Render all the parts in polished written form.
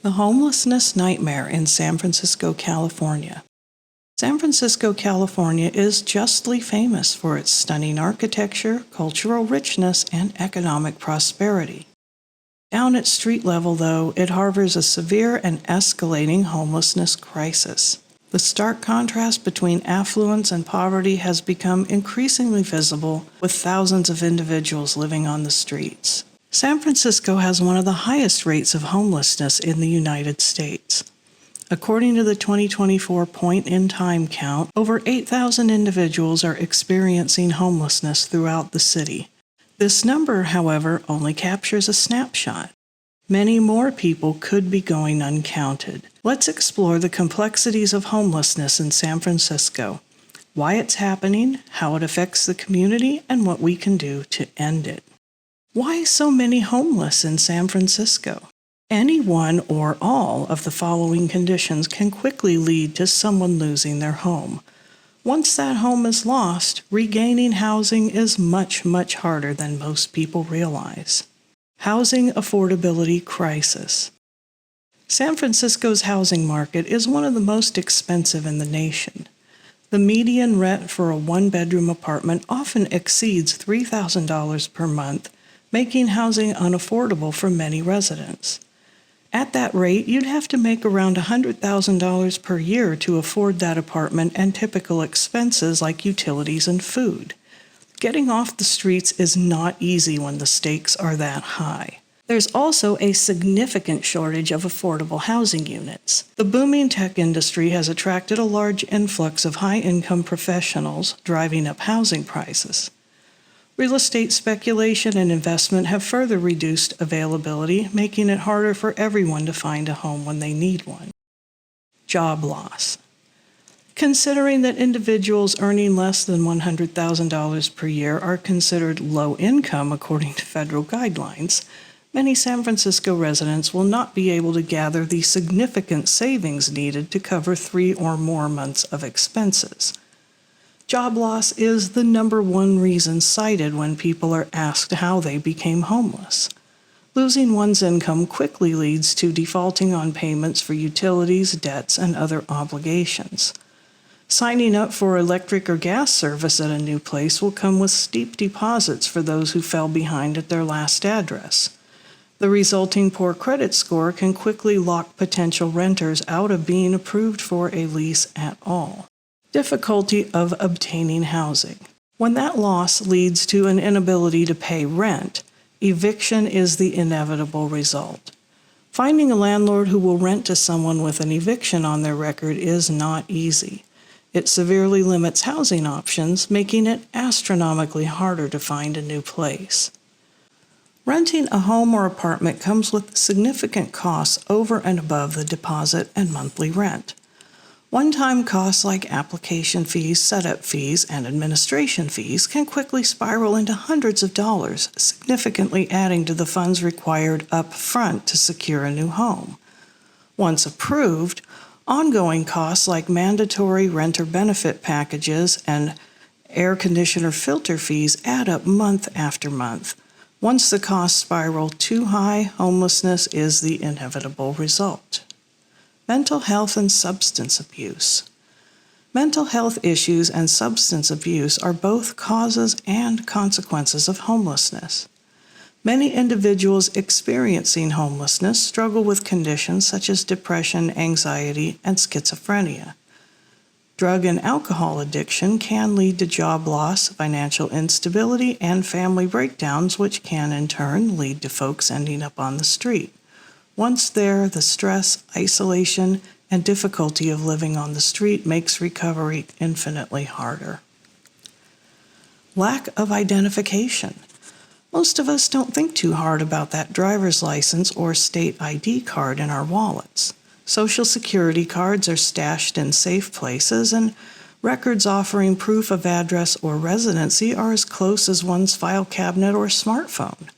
The homelessness nightmare in San Francisco, California. San Francisco, California is justly famous for its stunning architecture, cultural richness, and economic prosperity. Down at street level, though, it harbors a severe and escalating homelessness crisis. The stark contrast between affluence and poverty has become increasingly visible, with thousands of individuals living on the streets. San Francisco has one of the highest rates of homelessness in the United States. According to the 2024 point-in-time count, over 8,000 individuals are experiencing homelessness throughout the city. This number, however, only captures a snapshot. Many more people could be going uncounted. Let's explore the complexities of homelessness in San Francisco, why it's happening, how it affects the community, and what we can do to end it. Why so many homeless in San Francisco? Any one or all of the following conditions can quickly lead to someone losing their home. Once that home is lost, regaining housing is much harder than most people realize. Housing affordability crisis. San Francisco's housing market is one of the most expensive in the nation. The median rent for a one-bedroom apartment often exceeds $3,000 per month, making housing unaffordable for many residents. At that rate, you'd have to make around $100,000 per year to afford that apartment and typical expenses like utilities and food. Getting off the streets is not easy when the stakes are that high. There's also a significant shortage of affordable housing units. The booming tech industry has attracted a large influx of high-income professionals, driving up housing prices. Real estate speculation and investment have further reduced availability, making it harder for everyone to find a home when they need one. Job loss. Considering that individuals earning less than $100,000 per year are considered low income according to federal guidelines, many San Francisco residents will not be able to gather the significant savings needed to cover 3 or more months of expenses. Job loss is the number one reason cited when people are asked how they became homeless. Losing one's income quickly leads to defaulting on payments for utilities, debts, and other obligations. Signing up for electric or gas service at a new place will come with steep deposits for those who fell behind at their last address. The resulting poor credit score can quickly lock potential renters out of being approved for a lease at all. Difficulty of obtaining housing. When that loss leads to an inability to pay rent, eviction is the inevitable result. Finding a landlord who will rent to someone with an eviction on their record is not easy. It severely limits housing options, making it astronomically harder to find a new place. Renting a home or apartment comes with significant costs over and above the deposit and monthly rent. One-time costs like application fees, setup fees, and administration fees can quickly spiral into hundreds of dollars, significantly adding to the funds required up front to secure a new home. Once approved, ongoing costs like mandatory renter benefit packages and air conditioner filter fees add up month after month. Once the costs spiral too high, homelessness is the inevitable result. Mental health and substance abuse. Mental health issues and substance abuse are both causes and consequences of homelessness. Many individuals experiencing homelessness struggle with conditions such as depression, anxiety, and schizophrenia. Drug and alcohol addiction can lead to job loss, financial instability, and family breakdowns, which can in turn lead to folks ending up on the street. Once there, the stress, isolation, and difficulty of living on the street makes recovery infinitely harder. Lack of identification. Most of us don't think too hard about that driver's license or state ID card in our wallets. Social security cards are stashed in safe places, and records offering proof of address or residency are as close as one's file cabinet or smartphone.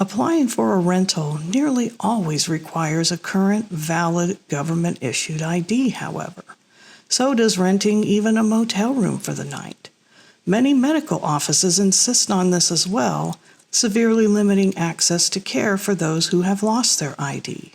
Applying for a rental nearly always requires a current, valid, government-issued ID, however. So does renting even a motel room for the night. Many medical offices insist on this as well, severely limiting access to care for those who have lost their ID.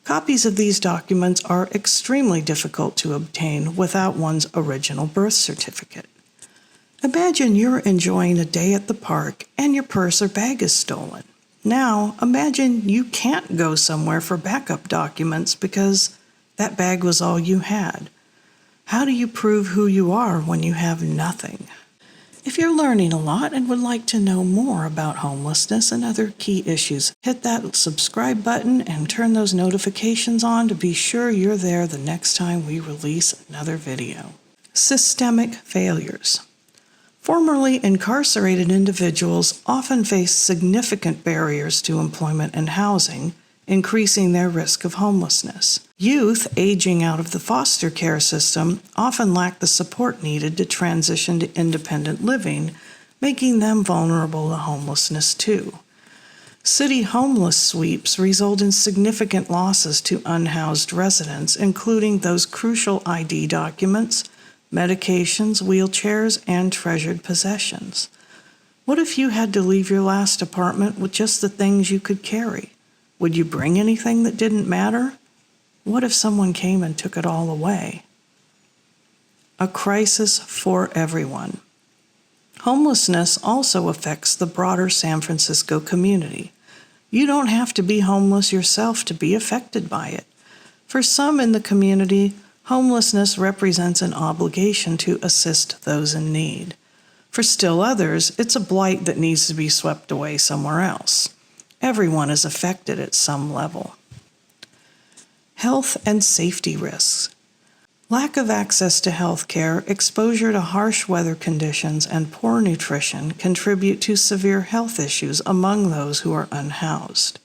Copies of these documents are extremely difficult to obtain without one's original birth certificate. Imagine you're enjoying a day at the park and your purse or bag is stolen. Now, imagine you can't go somewhere for backup documents because that bag was all you had. How do you prove who you are when you have nothing? If you're learning a lot and would like to know more about homelessness and other key issues, hit that subscribe button and turn those notifications on to be sure you're there the next time we release another video. Systemic failures. Formerly incarcerated individuals often face significant barriers to employment and housing, increasing their risk of homelessness. Youth aging out of the foster care system often lack the support needed to transition to independent living, making them vulnerable to homelessness too. City homeless sweeps result in significant losses to unhoused residents, including those crucial ID documents, medications, wheelchairs, and treasured possessions. What if you had to leave your last apartment with just the things you could carry? Would you bring anything that didn't matter? What if someone came and took it all away? A crisis for everyone. Homelessness also affects the broader San Francisco community. You don't have to be homeless yourself to be affected by it. For some in the community, homelessness represents an obligation to assist those in need. For still others, it's a blight that needs to be swept away somewhere else. Everyone is affected at some level. Health and safety risks. Lack of access to health care, exposure to harsh weather conditions, and poor nutrition contribute to severe health issues among those who are unhoused.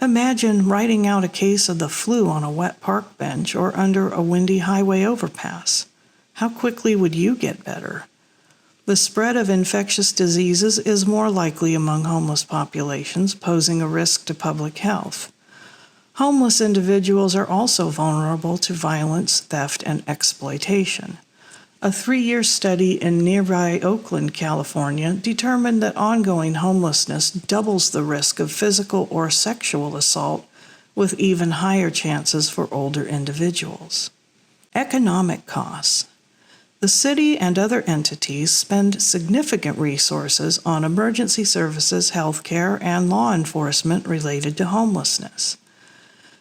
Imagine writing out a case of the flu on a wet park bench or under a windy highway overpass. How quickly would you get better? The spread of infectious diseases is more likely among homeless populations, posing a risk to public health. Homeless individuals are also vulnerable to violence, theft, and exploitation. A 3-year study in nearby Oakland, California, determined that ongoing homelessness doubles the risk of physical or sexual assault, with even higher chances for older individuals. Economic costs. The city and other entities spend significant resources on emergency services, health care, and law enforcement related to homelessness.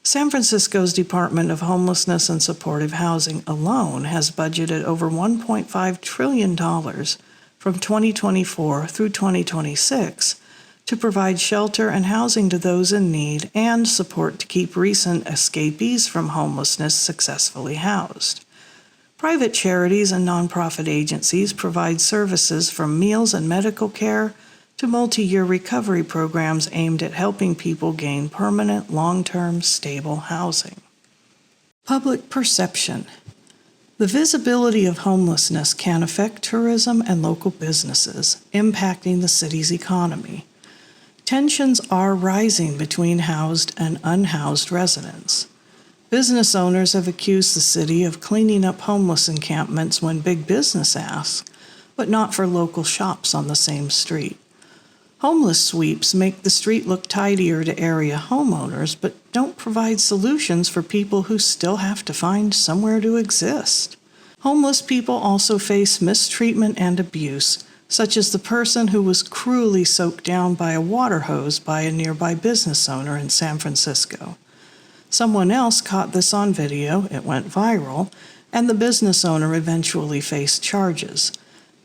San Francisco's Department of Homelessness and Supportive Housing alone has budgeted over $1.5 trillion from 2024 through 2026 to provide shelter and housing to those in need and support to keep recent escapees from homelessness successfully housed. Private charities and nonprofit agencies provide services from meals and medical care to multi-year recovery programs aimed at helping people gain permanent, long-term, stable housing. Public perception. The visibility of homelessness can affect tourism and local businesses, impacting the city's economy. Tensions are rising between housed and unhoused residents. Business owners have accused the city of cleaning up homeless encampments when big business asks, but not for local shops on the same street. Homeless sweeps make the street look tidier to area homeowners, but don't provide solutions for people who still have to find somewhere to exist. Homeless people also face mistreatment and abuse, such as the person who was cruelly soaked down by a water hose by a nearby business owner in San Francisco. Someone else caught this on video, it went viral, and the business owner eventually faced charges.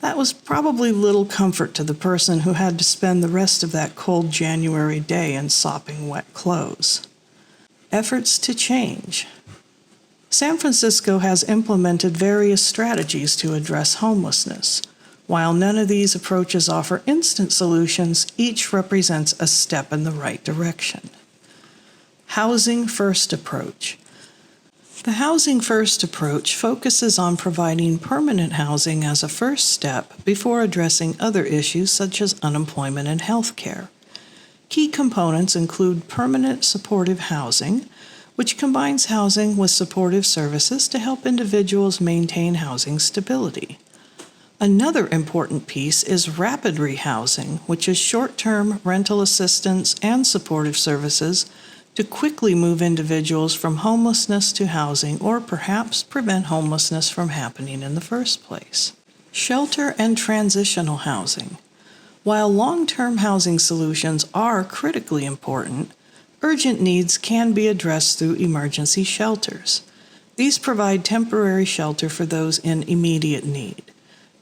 That was probably little comfort to the person who had to spend the rest of that cold January day in sopping wet clothes. Efforts to change. San Francisco has implemented various strategies to address homelessness. While none of these approaches offer instant solutions, each represents a step in the right direction. Housing First Approach. The Housing First approach focuses on providing permanent housing as a first step before addressing other issues such as unemployment and health care. Key components include permanent supportive housing, which combines housing with supportive services to help individuals maintain housing stability. Another important piece is rapid rehousing, which is short-term rental assistance and supportive services to quickly move individuals from homelessness to housing or perhaps prevent homelessness from happening in the first place. Shelter and transitional housing. While long-term housing solutions are critically important, urgent needs can be addressed through emergency shelters. These provide temporary shelter for those in immediate need.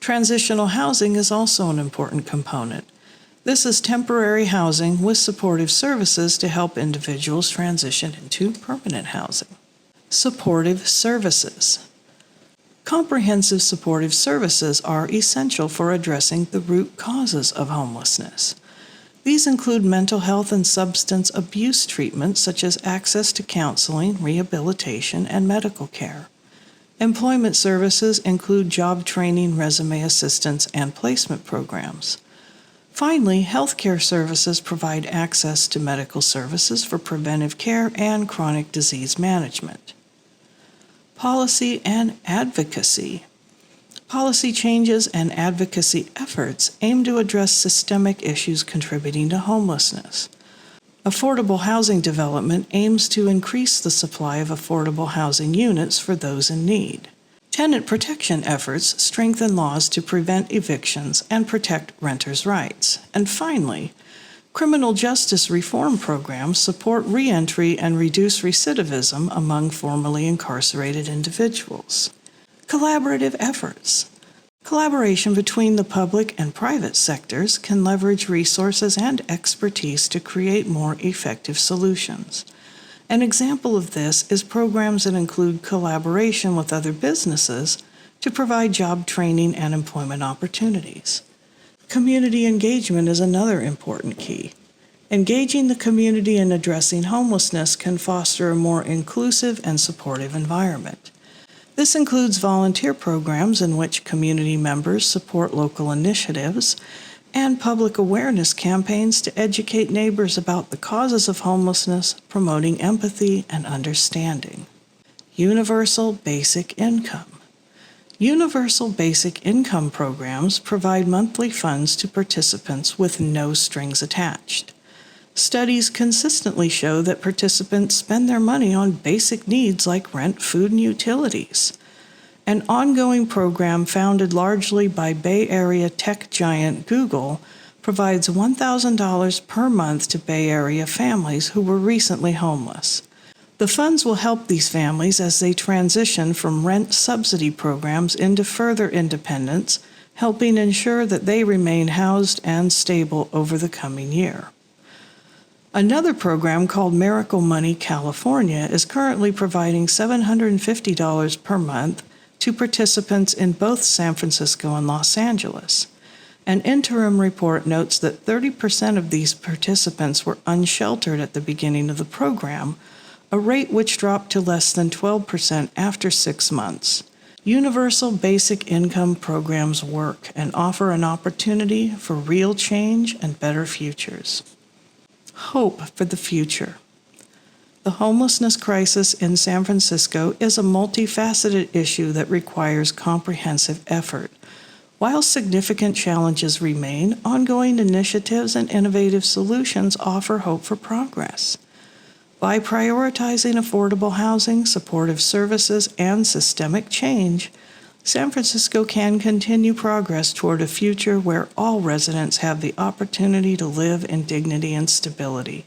Transitional housing is also an important component. This is temporary housing with supportive services to help individuals transition into permanent housing. Supportive services. Comprehensive supportive services are essential for addressing the root causes of homelessness. These include mental health and substance abuse treatment, such as access to counseling, rehabilitation, and medical care. Employment services include job training, resume assistance, and placement programs. Finally, healthcare services provide access to medical services for preventive care and chronic disease management. Policy and advocacy. Policy changes and advocacy efforts aim to address systemic issues contributing to homelessness. Affordable housing development aims to increase the supply of affordable housing units for those in need. Tenant protection efforts strengthen laws to prevent evictions and protect renters' rights. And finally, criminal justice reform programs support reentry and reduce recidivism among formerly incarcerated individuals. Collaborative efforts. Collaboration between the public and private sectors can leverage resources and expertise to create more effective solutions. An example of this is programs that include collaboration with other businesses to provide job training and employment opportunities. Community engagement is another important key. Engaging the community in addressing homelessness can foster a more inclusive and supportive environment. This includes volunteer programs in which community members support local initiatives and public awareness campaigns to educate neighbors about the causes of homelessness, promoting empathy and understanding. Universal basic income. Universal basic income programs provide monthly funds to participants with no strings attached. Studies consistently show that participants spend their money on basic needs like rent, food, and utilities. An ongoing program founded largely by Bay Area tech giant Google provides $1,000 per month to Bay Area families who were recently homeless. The funds will help these families as they transition from rent subsidy programs into further independence, helping ensure that they remain housed and stable over the coming year. Another program called Miracle Money California is currently providing $750 per month to participants in both San Francisco and Los Angeles. An interim report notes that 30% of these participants were unsheltered at the beginning of the program, a rate which dropped to less than 12% after 6 months. Universal basic income programs work and offer an opportunity for real change and better futures. Hope for the future. The homelessness crisis in San Francisco is a multifaceted issue that requires comprehensive effort. While significant challenges remain, ongoing initiatives and innovative solutions offer hope for progress. By prioritizing affordable housing, supportive services, and systemic change, San Francisco can continue progress toward a future where all residents have the opportunity to live in dignity and stability.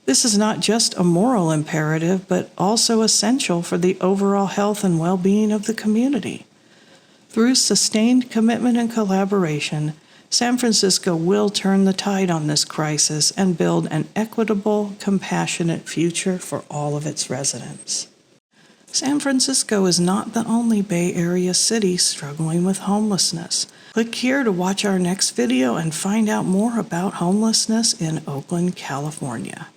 This is not just a moral imperative, but also essential for the overall health and well-being of the community. Through sustained commitment and collaboration, San Francisco will turn the tide on this crisis and build an equitable, compassionate future for all of its residents. San Francisco is not the only Bay Area city struggling with homelessness. Click here to watch our next video and find out more about homelessness in Oakland, California.